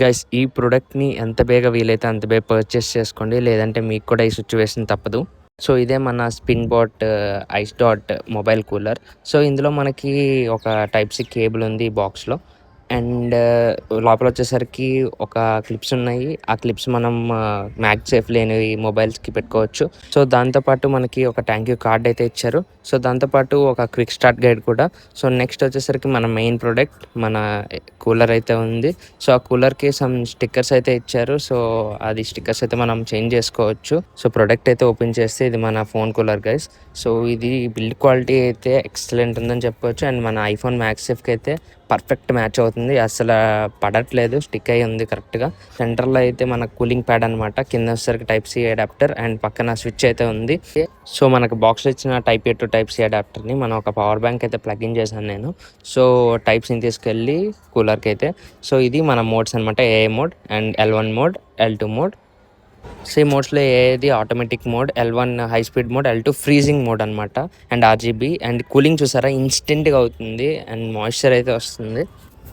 Guys ఈ ప్రొడక్ట్‌ని ఎంత బేగా వీలైతే అంత బేగా పర్చేస్ చేసుకోండి. లేదంటే మీకు కూడా ఈ సిట్యుయేషన్ తప్పదు. సో, ఇదే మన spin bot ice dot mobile cooler. So, ఇందులో మనకి ఒక టైప్ సి కేబుల్ ఉంది ఈ బాక్స్‌లో. అండ్ లోపలొచ్చేసరికి ఒక క్లిప్స్ ఉన్నాయి. ఆ క్లిప్స్ మనం మ్యాగ్‌సేఫ్ లేనివి మొబైల్స్‌కి పెట్టుకోవచ్చు. సో, దాంతో పాటు మనకి ఒక థాంక్ యూ కార్డ్ అయితే ఇచ్చారు. సో, దాంతో పాటు ఒక క్విక్ స్టార్ట్ గైడ్ కూడా. సో, నెక్స్ట్ వచ్చేసరికి మన మెయిన్ ప్రొడక్ట్ మన కూలర్ అయితే ఉంది. సో, ఆ కూలర్‌కి సమ్ స్టిక్కర్స్ అయితే ఇచ్చారు. సో, అది స్టిక్కర్స్ అయితే మనం చేంజ్ చేసుకోవచ్చు. సో, ప్రొడక్ట్ అయితే ఓపెన్ చేస్తే ఇది మన ఫోన్ కూలర్ గైస్. సో, ఇది బిల్డ్ క్వాలిటీ అయితే ఎక్సలెంట్ ఉందని చెప్పొచ్చు. అండ్ మన ఐఫోన్ మ్యాగ్‌సేఫ్‌కి అయితే పర్ఫెక్ట్ మ్యాచ్ అవుతుంది. అస్సల పడట్లేదు. స్టిక్ అయ్యి ఉంది కరెక్ట్‌గా. సెంటర్‌లో అయితే మన కూలింగ్ ప్యాడ్ అనమాట. కింద వచ్చేసరికి టైప్ సి అడాప్టర్ అండ్ పక్కన స్విచ్ అయితే ఉంది. సో, మనకు బాక్స్‌లో ఇచ్చిన type A to type C అడాప్టర్‌ని మనం ఒక పవర్ బ్యాంక్ అయితే ప్లగ్ ఇన్ చేశాను నేను. సో, టైప్ సిని తీసుకెళ్ళి కూలర్‌కి అయితే. సో, ఇది మన మోడ్స్ అనమాట. AI mode and L1 mode, L2 mode. So, ఈ మోడ్స్‌లో ఏఐది automatic mode, L1 high speed mode, L2 freezing mode అనమాట. అండ్ ఆర్‌జీబీ అండ్ కూలింగ్ చూసారా ఇన్‌స్టెంట్‌గా అవుతుంది. అండ్ మాయిశ్చర్ అయితే వస్తుంది.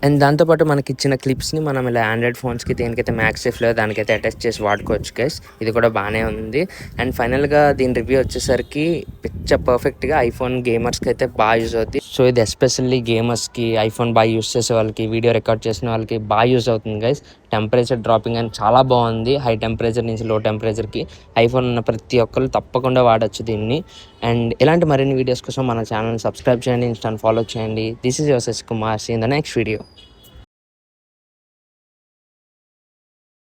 అండ్ దాంతో పాటు మనకిచ్చిన క్లిప్స్‌ని మనం ఇలా ఆండ్రాయిడ్ ఫోన్స్‌కి దేనికైతే మ్యాగ్‌సేఫ్ లేదో దానికైతే అటాచ్ చేసి వాడుకోవచ్చు గైస్. ఇది కూడా బానే ఉంది. అండ్ ఫైనల్‌గా దీని రివ్యూ వచ్చేసరికి పర్ఫెక్ట్‌గా ఐఫోన్ గేమర్స్‌కి అయితే యూజ్ అవుద్ది. సో, ఇది ఎస్పెషల్లీ గేమర్స్‌కి, ఐఫోన్ యూజ్ చేసే వాళ్ళకి, వీడియో రికార్డ్ చేసిన వాళ్ళకి యూజ్ అవుతుంది గైస్. టెంపరేచర్ డ్రాపింగ్ అని చాలా బాగుంది. హై టెంపరేచర్ నుంచి లో టెంపరేచర్‌కి ఐఫోన్ ఉన్న ప్రతి ఒక్కళ్ళు తప్పకుండా వాడొచ్చు దీన్ని. అండ్ ఇలాంటి మరిన్ని వీడియోస్ కోసం మన ఛానల్‌ని సబ్స్క్రైబ్ చేయండి, ఇన్‌స్టాని ఫాలో చేయండి. This is your Shashikumar. See in the next video.